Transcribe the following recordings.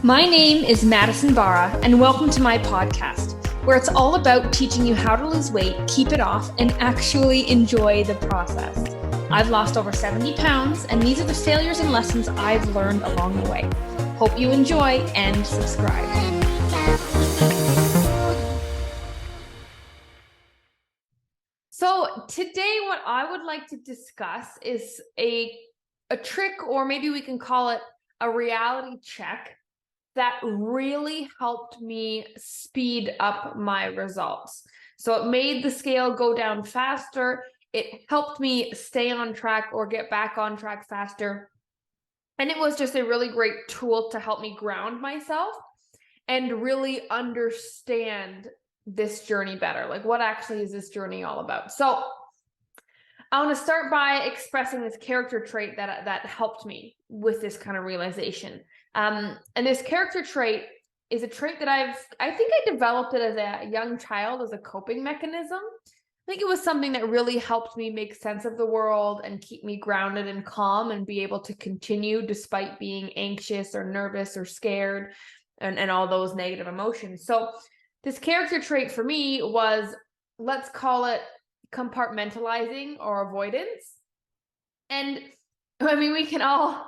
My name is Madison Barra, and welcome to my podcast, where it's all about teaching you how to lose weight, keep it off, and actually enjoy the process. I've lost over 70 pounds, and these are the failures and lessons I've learned along the way. Hope you enjoy and subscribe. So today, what I would like to discuss is a trick, or maybe we can call it a reality check, that really helped me speed up my results. So it made the scale go down faster. It helped me stay on track or get back on track faster. And it was just a really great tool to help me ground myself and really understand this journey better. Like, what actually is this journey all about? So I want to start by expressing this character trait that helped me with this kind of realization. And this character trait is a trait that I think I developed it as a young child as a coping mechanism. I think it was something that really helped me make sense of the world and keep me grounded and calm and be able to continue despite being anxious or nervous or scared and all those negative emotions. So this character trait for me was, let's call it compartmentalizing or avoidance. And I mean, we can all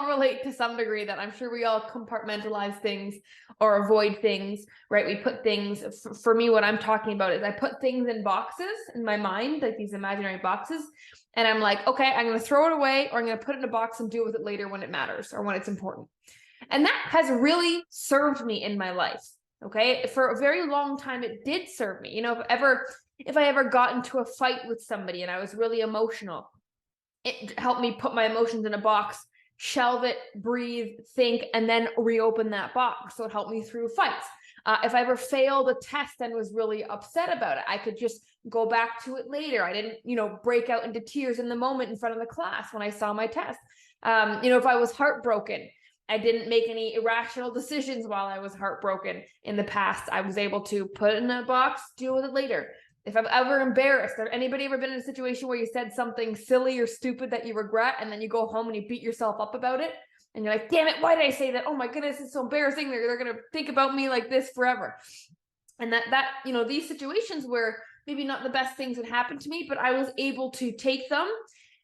relate to some degree that I'm sure we all compartmentalize things or avoid things, right? We put things, for me, what I'm talking about is I put things in boxes in my mind, like these imaginary boxes. And I'm like, okay, I'm going to throw it away, or I'm going to put it in a box and deal with it later when it matters or when it's important. And that has really served me in my life. Okay. For a very long time, it did serve me. If I ever got into a fight with somebody and I was really emotional, it helped me put my emotions in a box, shelve it, breathe, think, and then reopen that box. So it helped me through fights. If I ever failed a test and was really upset about it, I could just go back to it later. I didn't, break out into tears in the moment in front of the class when I saw my test. If I was heartbroken, I didn't make any irrational decisions while I was heartbroken in the past. I was able to put it in a box, deal with it later. If I'm ever embarrassed, or anybody ever been in a situation where you said something silly or stupid that you regret, and then you go home and you beat yourself up about it, and you're like, damn it, why did I say that? Oh my goodness, it's so embarrassing. They're going to think about me like this forever. And these situations where maybe not the best things would happen to me, but I was able to take them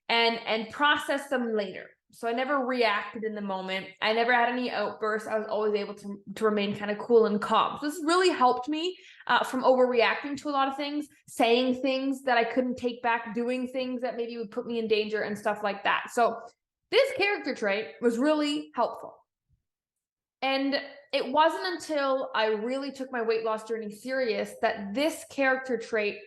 and process them later. So I never reacted in the moment. I never had any outbursts. I was always able to remain kind of cool and calm. So this really helped me from overreacting to a lot of things, saying things that I couldn't take back, doing things that maybe would put me in danger and stuff like that. So this character trait was really helpful. And it wasn't until I really took my weight loss journey serious that this character trait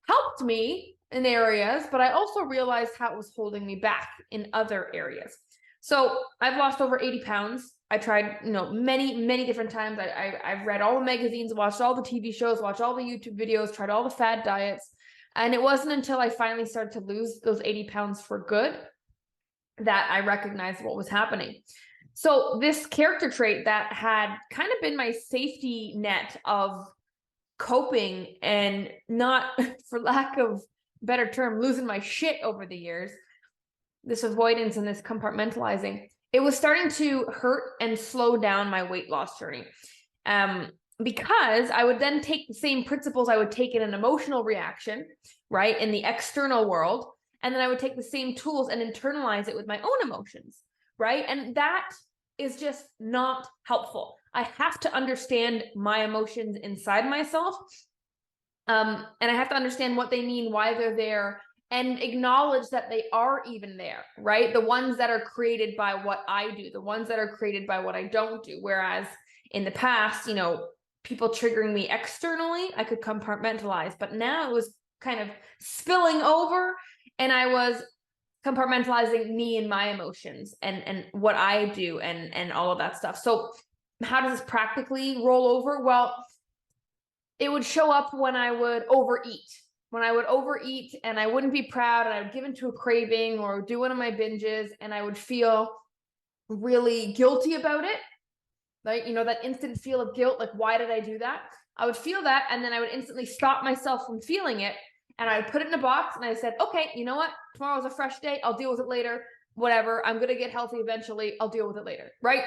helped me in areas, but I also realized how it was holding me back in other areas. So I've lost over 80 pounds. I tried, many, many different times. I've read all the magazines, watched all the TV shows, watched all the YouTube videos, tried all the fad diets. And it wasn't until I finally started to lose those 80 pounds for good that I recognized what was happening. So this character trait that had kind of been my safety net of coping and not, for lack of better term, losing my shit over the years, this avoidance and this compartmentalizing, it was starting to hurt and slow down my weight loss journey. Because I would then take the same principles I would take in an emotional reaction, right, in the external world, and then I would take the same tools and internalize it with my own emotions, right? And that is just not helpful. I have to understand my emotions inside myself. And I have to understand what they mean, why they're there, and acknowledge that they are even there, right? The ones that are created by what I do, the ones that are created by what I don't do. Whereas in the past, people triggering me externally, I could compartmentalize, but now it was kind of spilling over, and I was compartmentalizing me and my emotions and what I do and all of that stuff. So how does this practically roll over? Well, it would show up when I would overeat. When I would overeat and I wouldn't be proud, and I would give into a craving or do one of my binges, and I would feel really guilty about it. Like, that instant feel of guilt, like, why did I do that? I would feel that, and then I would instantly stop myself from feeling it, and I would put it in a box, and I said, okay, you know what? Tomorrow's a fresh day. I'll deal with it later. Whatever. I'm going to get healthy eventually. I'll deal with it later, right?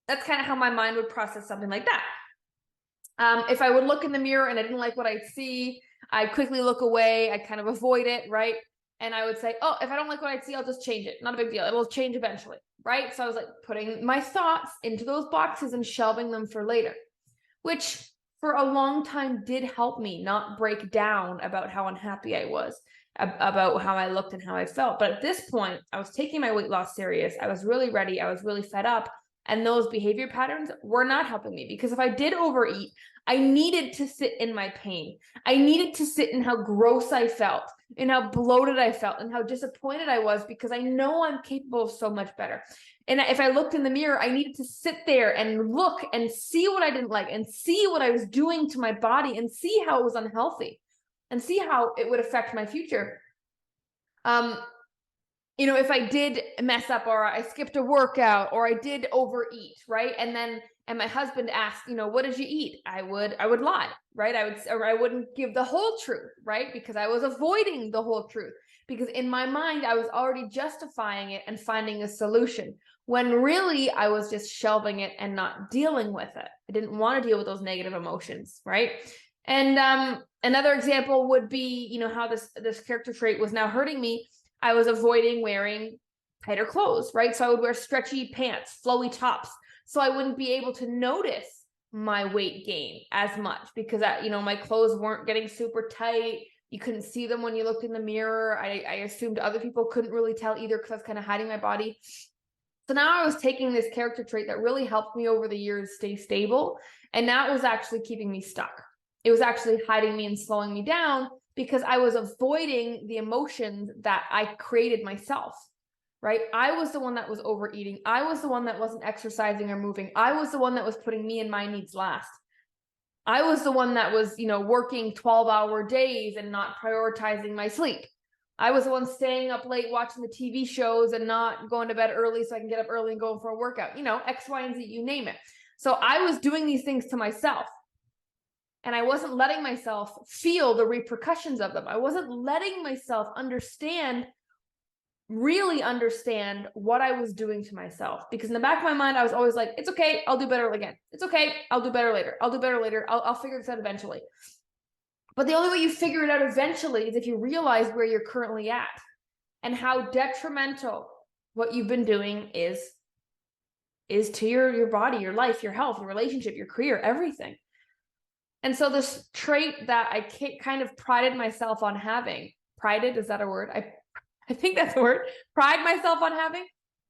That's kind of how my mind would process something like that. If I would look in the mirror and I didn't like what I'd see, I'd quickly look away. I'd kind of avoid it, right? And I would say, oh, if I don't like what I see, I'll just change it. Not a big deal. It'll change eventually, right? So I was like putting my thoughts into those boxes and shelving them for later, which for a long time did help me not break down about how unhappy I was, about how I looked and how I felt. But at this point, I was taking my weight loss serious. I was really ready. I was really fed up. And those behavior patterns were not helping me, because if I did overeat, I needed to sit in my pain. I needed to sit in how gross I felt and how bloated I felt and how disappointed I was, because I know I'm capable of so much better. And if I looked in the mirror, I needed to sit there and look and see what I didn't like and see what I was doing to my body and see how it was unhealthy and see how it would affect my future. If I did mess up, or I skipped a workout, or I did overeat, right? And my husband asked, what did you eat? I would lie, right? I wouldn't give the whole truth, right? Because I was avoiding the whole truth, because in my mind, I was already justifying it and finding a solution, when really I was just shelving it and not dealing with it. I didn't want to deal with those negative emotions, right? And another example would be, how this character trait was now hurting me. I was avoiding wearing tighter clothes, right? So I would wear stretchy pants, flowy tops, so I wouldn't be able to notice my weight gain as much, because my clothes weren't getting super tight. You couldn't see them when you looked in the mirror. I assumed other people couldn't really tell either, because I was kind of hiding my body. So now I was taking this character trait that really helped me over the years stay stable, and that was actually keeping me stuck. It was actually hiding me and slowing me down, because I was avoiding the emotions that I created myself, right? I was the one that was overeating. I was the one that wasn't exercising or moving. I was the one that was putting me and my needs last. I was the one that was, working 12-hour days and not prioritizing my sleep. I was the one staying up late watching the TV shows and not going to bed early so I can get up early and go for a workout, X, Y, and Z, you name it. So I was doing these things to myself. And I wasn't letting myself feel the repercussions of them. I wasn't letting myself really understand what I was doing to myself. Because in the back of my mind, I was always like, it's okay, I'll do better again. It's okay, I'll do better later. I'll do better later. I'll figure this out eventually. But the only way you figure it out eventually is if you realize where you're currently at and how detrimental what you've been doing is to your body, your life, your health, your relationship, your career, everything. And so this trait that I kind of prided myself on having, prided, is that a word? I think that's a word. Pride myself on having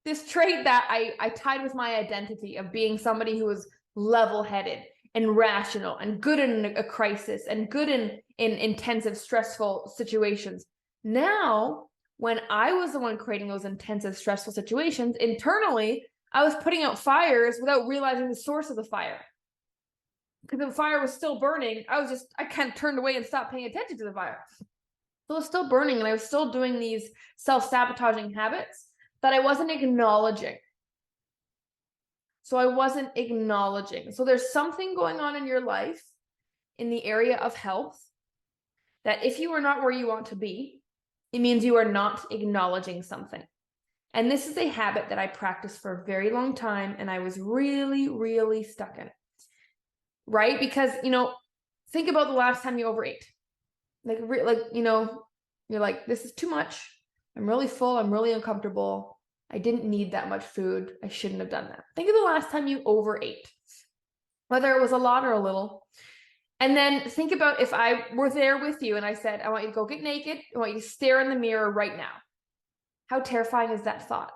this trait that I tied with my identity of being somebody who was level-headed and rational and good in a crisis and good in intensive, stressful situations. Now, when I was the one creating those intensive, stressful situations, internally, I was putting out fires without realizing the source of the fire. Because the fire was still burning, I kind of turned away and stopped paying attention to the fire. So it was still burning, and I was still doing these self-sabotaging habits that I wasn't acknowledging. So there's something going on in your life in the area of health that if you are not where you want to be, it means you are not acknowledging something. And this is a habit that I practiced for a very long time, and I was really, really stuck in it. Right? Because, think about the last time you overate. You're like, this is too much. I'm really full. I'm really uncomfortable. I didn't need that much food. I shouldn't have done that. Think of the last time you overate, whether it was a lot or a little. And then think about if I were there with you and I said, I want you to go get naked. I want you to stare in the mirror right now. How terrifying is that thought?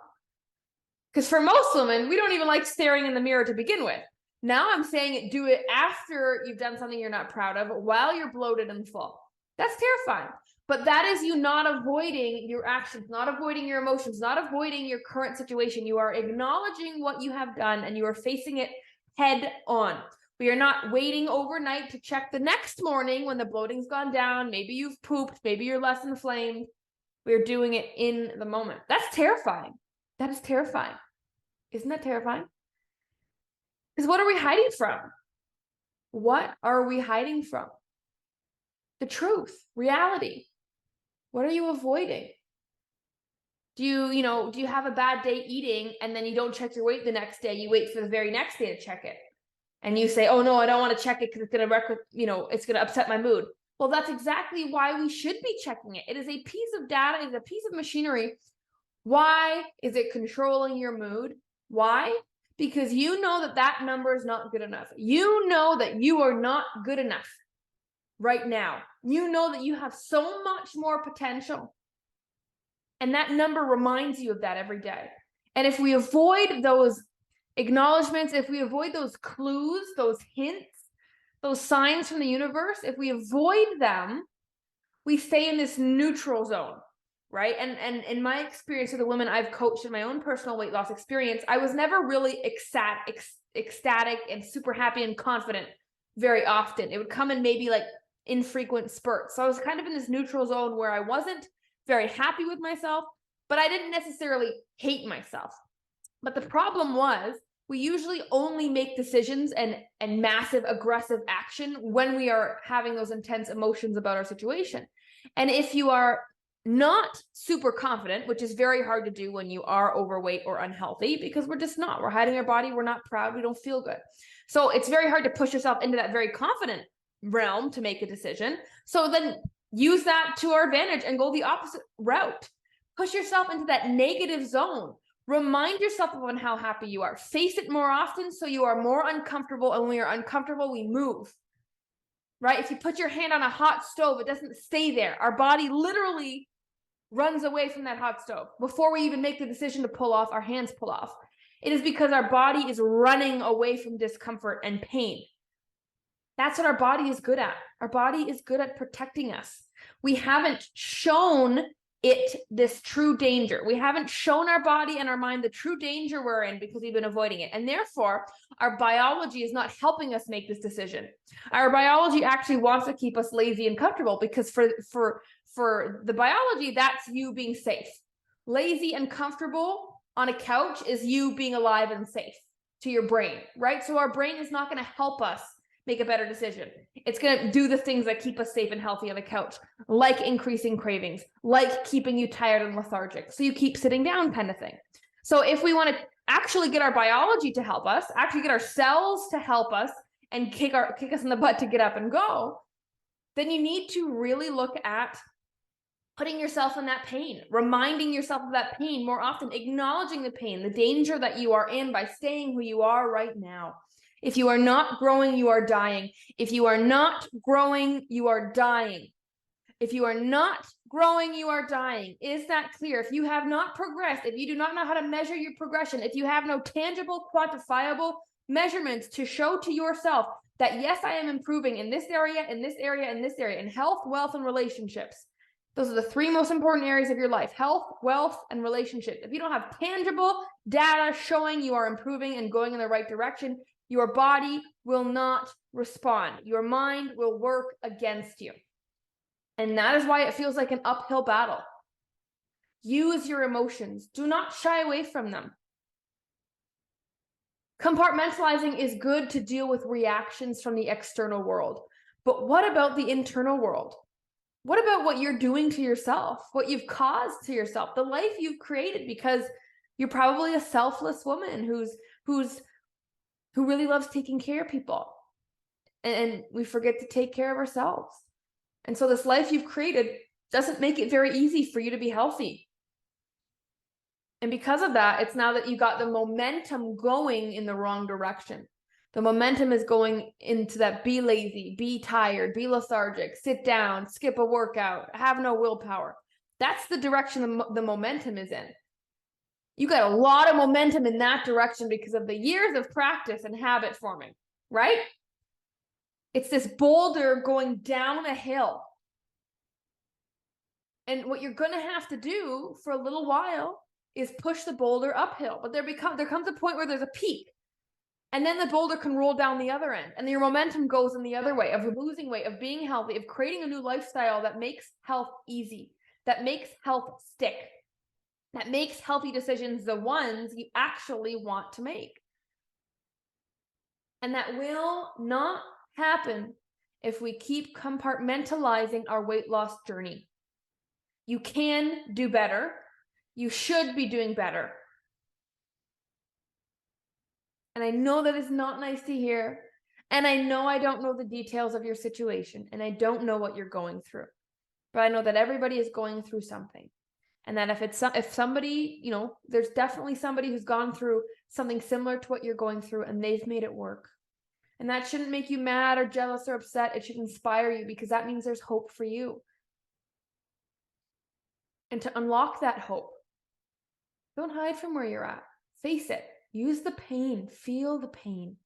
Because for most women, we don't even like staring in the mirror to begin with. Now I'm saying do it after you've done something you're not proud of, while you're bloated and full. That's terrifying. But that is you not avoiding your actions, not avoiding your emotions, not avoiding your current situation. You are acknowledging what you have done and you are facing it head on. We are not waiting overnight to check the next morning when the bloating's gone down. Maybe you've pooped, maybe you're less inflamed. We're doing it in the moment. That's terrifying. That is terrifying. Isn't that terrifying? Because what are we hiding from? What are we hiding from? The truth, reality. What are you avoiding? Do you have a bad day eating and then you don't check your weight the next day? You wait for the very next day to check it. And you say, oh no, I don't want to check it because it's going to it's going to upset my mood. Well, that's exactly why we should be checking it. It is a piece of data, it is a piece of machinery. Why is it controlling your mood? Why? Because you know that number is not good enough. You know that you are not good enough right now. You know that you have so much more potential. And that number reminds you of that every day. And if we avoid those acknowledgments, if we avoid those clues, those hints, those signs from the universe, if we avoid them, we stay in this neutral zone, right? And in my experience with the women I've coached in my own personal weight loss experience, I was never really ecstatic and super happy and confident very often. It would come in maybe like infrequent spurts. So I was kind of in this neutral zone where I wasn't very happy with myself, but I didn't necessarily hate myself. But the problem was we usually only make decisions and massive aggressive action when we are having those intense emotions about our situation. And if you are not super confident, which is very hard to do when you are overweight or unhealthy, because we're just not, we're hiding our body, we're not proud, we don't feel good. So it's very hard to push yourself into that very confident realm to make a decision. So then use that to our advantage and go the opposite route. Push yourself into that negative zone. Remind yourself of how happy you are. Face it more often so you are more uncomfortable. And when we are uncomfortable, we move. Right? If you put your hand on a hot stove, it doesn't stay there. Our body literally runs away from that hot stove. Before we even make the decision to pull off, our hands pull off. It is because our body is running away from discomfort and pain. That's what our body is good at. Our body is good at protecting us. We haven't shown it this true danger. We haven't shown our body and our mind the true danger we're in because we've been avoiding it. And therefore, our biology is not helping us make this decision. Our biology actually wants to keep us lazy and comfortable because for the biology, that's you being safe. Lazy and comfortable on a couch is you being alive and safe to your brain, right? So our brain is not going to help us make a better decision. It's going to do the things that keep us safe and healthy on the couch, like increasing cravings, like keeping you tired and lethargic. So you keep sitting down kind of thing. So if we want to actually get our biology to help us, actually get our cells to help us and kick us in the butt to get up and go, then you need to really look at putting yourself in that pain, reminding yourself of that pain more often, acknowledging the pain, the danger that you are in by staying who you are right now. If you are not growing, you are dying. If you are not growing, you are dying. If you are not growing, you are dying. Is that clear? If you have not progressed, if you do not know how to measure your progression, if you have no tangible, quantifiable measurements to show to yourself that, yes, I am improving in this area, in this area, in this area, in health, wealth, and relationships. Those are the three most important areas of your life: health, wealth, and relationships. If you don't have tangible data showing you are improving and going in the right direction, your body will not respond. Your mind will work against you. And that is why it feels like an uphill battle. Use your emotions. Do not shy away from them. Compartmentalizing is good to deal with reactions from the external world. But what about the internal world? What about what you're doing to yourself? What you've caused to yourself? The life you've created because you're probably a selfless woman who really loves taking care of people. And we forget to take care of ourselves. And so this life you've created doesn't make it very easy for you to be healthy. And because of that, it's now that you got the momentum going in the wrong direction. The momentum is going into that be lazy, be tired, be lethargic, sit down, skip a workout, have no willpower. That's the direction the momentum is in. You got a lot of momentum in that direction because of the years of practice and habit forming, right? It's this boulder going down a hill. And what you're going to have to do for a little while is push the boulder uphill. But there comes a point where there's a peak. And then the boulder can roll down the other end. And your momentum goes in the other way of losing weight, of being healthy, of creating a new lifestyle that makes health easy, that makes health stick, that makes healthy decisions the ones you actually want to make. And that will not happen if we keep compartmentalizing our weight loss journey. You can do better. You should be doing better. And I know that is not nice to hear. And I know I don't know the details of your situation, and I don't know what you're going through. But I know that everybody is going through something. And that if somebody, there's definitely somebody who's gone through something similar to what you're going through, and they've made it work. And that shouldn't make you mad or jealous or upset. It should inspire you, because that means there's hope for you. And to unlock that hope, don't hide from where you're at. Face it. Use the pain. Feel the pain.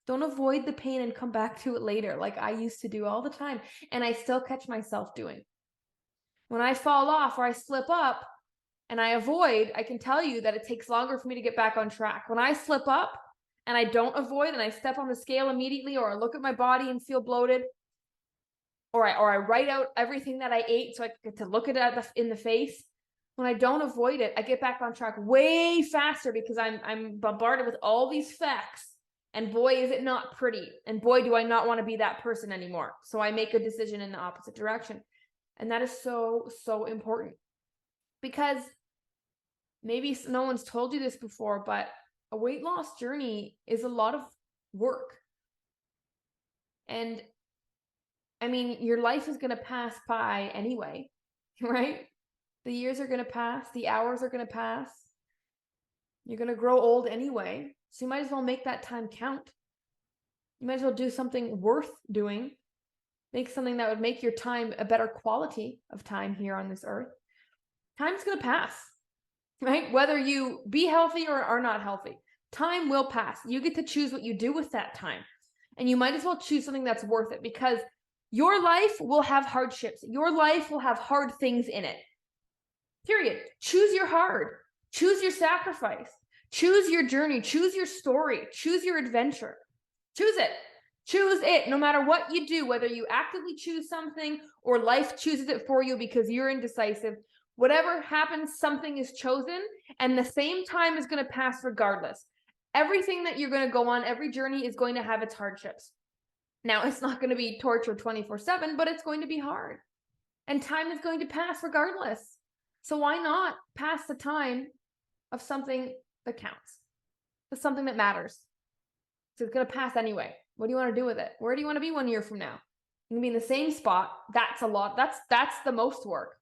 Don't avoid the pain and come back to it later, like I used to do all the time. And I still catch myself doing. When I fall off or I slip up and I avoid, I can tell you that it takes longer for me to get back on track. When I slip up and I don't avoid and I step on the scale immediately, or I look at my body and feel bloated, or I write out everything that I ate so I get to look at it in the face. When I don't avoid it, I get back on track way faster, because I'm bombarded with all these facts. And boy, is it not pretty. And boy, do I not want to be that person anymore. So I make a decision in the opposite direction. And that is so, so important. Because maybe no one's told you this before, but a weight loss journey is a lot of work. And I mean, your life is going to pass by anyway, right? The years are going to pass. The hours are going to pass. You're going to grow old anyway. So you might as well make that time count. You might as well do something worth doing. Make something that would make your time a better quality of time here on this earth. Time's going to pass, right? Whether you be healthy or are not healthy, time will pass. You get to choose what you do with that time. And you might as well choose something that's worth it, because your life will have hardships. Your life will have hard things in it. Period. Choose your hard. Choose your sacrifice. Choose your journey. Choose your story. Choose your adventure. Choose it. Choose it. No matter what you do, whether you actively choose something or life chooses it for you because you're indecisive, whatever happens, something is chosen, and the same time is going to pass regardless. Everything that you're going to go on, every journey is going to have its hardships. Now, it's not going to be torture 24/7, but it's going to be hard. And time is going to pass regardless. So why not pass the time of something that counts, of something that matters? So it's going to pass anyway. What do you want to do with it? Where do you want to be 1 year from now? You can be in the same spot. That's a lot. That's the most work.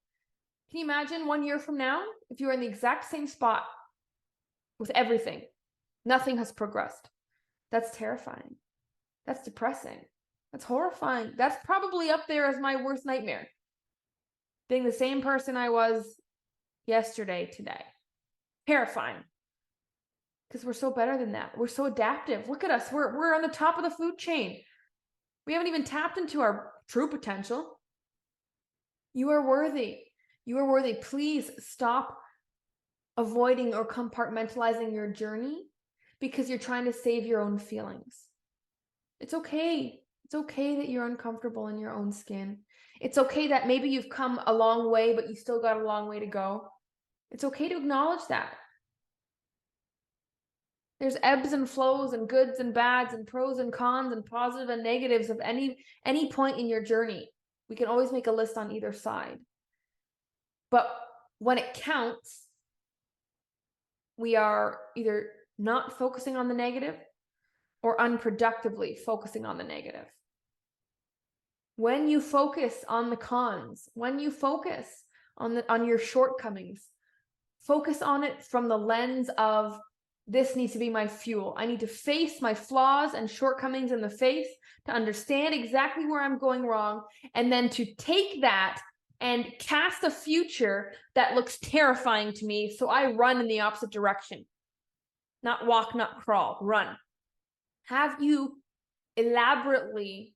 Can you imagine 1 year from now, if you were in the exact same spot with everything? Nothing has progressed. That's terrifying. That's depressing. That's horrifying. That's probably up there as my worst nightmare. Being the same person I was yesterday, today. Terrifying. Because we're so better than that. We're so adaptive. Look at us. We're on the top of the food chain. We haven't even tapped into our true potential. You are worthy. You are worthy. Please stop avoiding or compartmentalizing your journey because you're trying to save your own feelings. It's okay. It's okay that you're uncomfortable in your own skin. It's okay that maybe you've come a long way, but you still got a long way to go. It's okay to acknowledge that. There's ebbs and flows and goods and bads and pros and cons and positive and negatives of any point in your journey. We can always make a list on either side. But when it counts, we are either not focusing on the negative or unproductively focusing on the negative. When you focus on the cons, when you focus on your shortcomings, focus on it from the lens of, this needs to be my fuel. I need to face my flaws and shortcomings in the face to understand exactly where I'm going wrong, and then to take that and cast a future that looks terrifying to me, so I run in the opposite direction. Not walk, not crawl, run. Have you elaborately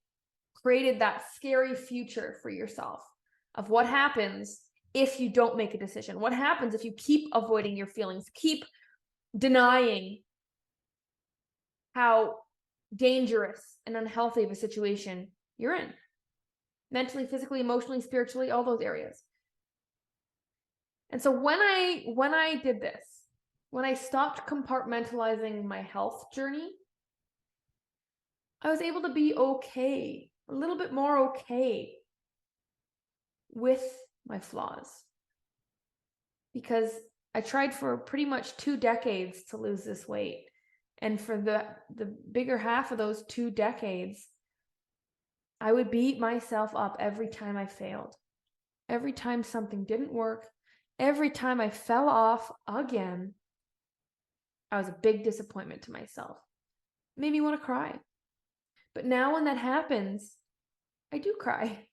created that scary future for yourself of what happens if you don't make a decision? What happens if you keep avoiding your feelings, keep denying how dangerous and unhealthy of a situation you're in? Mentally, physically, emotionally, spiritually, all those areas. And so when I did this, when I stopped compartmentalizing my health journey, I was able to be okay, a little bit more okay with my flaws. Because I tried for pretty much 2 decades to lose this weight. And for the bigger half of those 2 decades, I would beat myself up every time I failed. Every time something didn't work, every time I fell off again, I was a big disappointment to myself. It made me want to cry. But now when that happens, I do cry.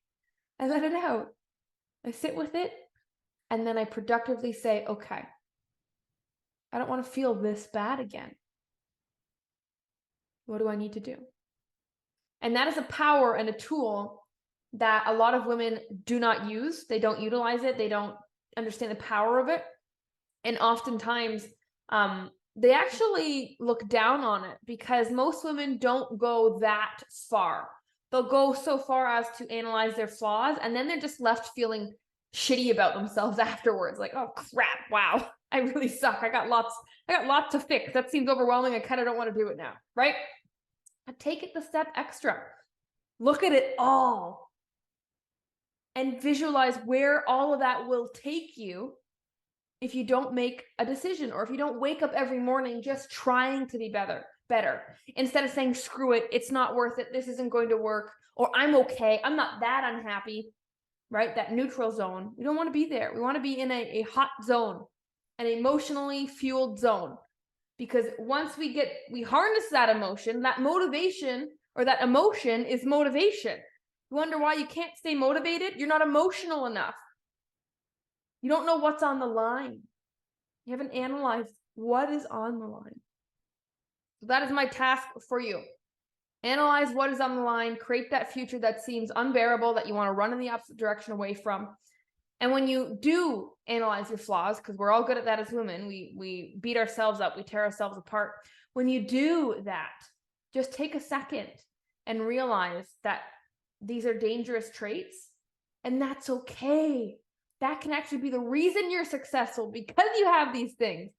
I let it out. I sit with it, and then I productively say, okay, I don't want to feel this bad again. What do I need to do? And that is a power and a tool that a lot of women do not use. They don't utilize it. They don't understand the power of it. And oftentimes, they actually look down on it because most women don't go that far. They'll go so far as to analyze their flaws, and then they're just left feeling shitty about themselves afterwards. Like, oh crap, wow, I really suck. I got lots to fix. That seems overwhelming. I kind of don't want to do it now, right? But take it the step extra. Look at it all and visualize where all of that will take you if you don't make a decision, or if you don't wake up every morning just trying to be better, instead of saying, screw it, it's not worth it, this isn't going to work, or I'm okay, I'm not that unhappy, right? That neutral zone. We don't want to be there. We want to be in a hot zone, an emotionally fueled zone. Because once we harness that emotion, that motivation or that emotion is motivation. You wonder why you can't stay motivated? You're not emotional enough. You don't know what's on the line. You haven't analyzed what is on the line. So that is my task for you. Analyze what is on the line, create that future that seems unbearable, that you want to run in the opposite direction away from. And when you do analyze your flaws, because we're all good at that as women, we beat ourselves up, we tear ourselves apart. When you do that, just take a second and realize that these are dangerous traits, and that's okay. That can actually be the reason you're successful, because you have these things,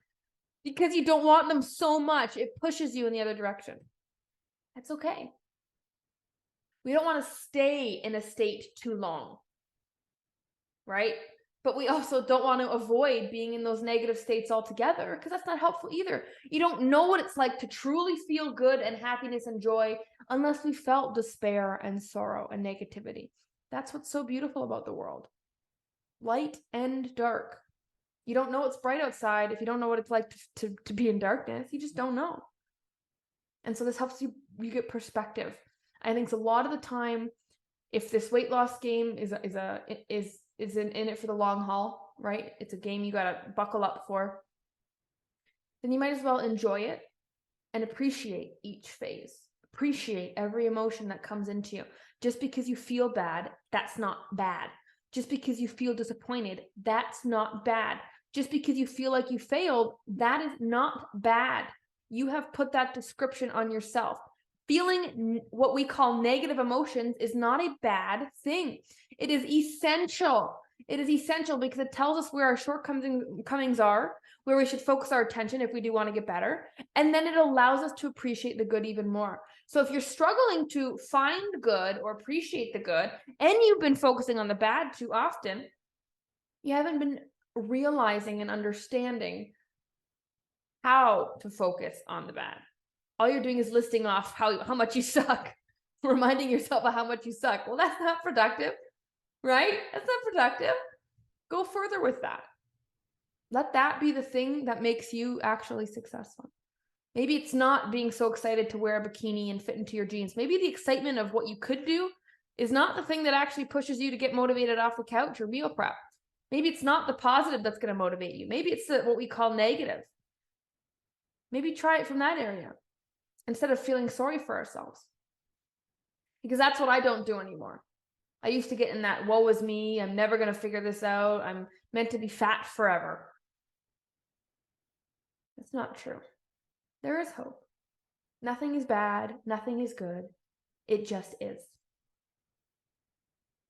because you don't want them so much, it pushes you in the other direction. That's okay. We don't want to stay in a state too long, right? But we also don't want to avoid being in those negative states altogether, because that's not helpful either. You don't know what it's like to truly feel good and happiness and joy unless we felt despair and sorrow and negativity. That's what's so beautiful about the world. Light and dark. You don't know it's bright outside if you don't know what it's like to be in darkness. You just don't know. And so this helps you get perspective. I think a lot of the time, if this weight loss game is in it for the long haul, right? It's a game you gotta buckle up for. Then you might as well enjoy it and appreciate each phase. Appreciate every emotion that comes into you. Just because you feel bad, that's not bad. Just because you feel disappointed, that's not bad. Just because you feel like you failed, that is not bad. You have put that description on yourself. Feeling what we call negative emotions is not a bad thing. It is essential. It is essential because it tells us where our shortcomings are, where we should focus our attention if we do want to get better. And then it allows us to appreciate the good even more. So if you're struggling to find good or appreciate the good, and you've been focusing on the bad too often, you haven't been realizing and understanding how to focus on the bad. All you're doing is listing off how much you suck, reminding yourself of how much you suck. Well, that's not productive, right? That's not productive. Go further with that. Let that be the thing that makes you actually successful. Maybe it's not being so excited to wear a bikini and fit into your jeans. Maybe the excitement of what you could do is not the thing that actually pushes you to get motivated off the couch or meal prep. Maybe it's not the positive that's going to motivate you. Maybe it's what we call negative. Maybe try it from that area instead of feeling sorry for ourselves. Because that's what I don't do anymore. I used to get in that woe is me, I'm never going to figure this out, I'm meant to be fat forever. That's not true. There is hope. Nothing is bad, nothing is good. It just is.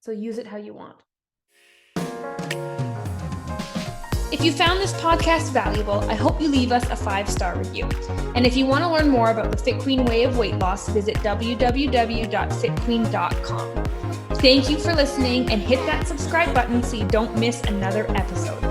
So use it how you want. If you found this podcast valuable, I hope you leave us a 5-star review. And if you want to learn more about the Fit Queen way of weight loss, visit www.fitqueen.com. Thank you for listening, and hit that subscribe button so you don't miss another episode.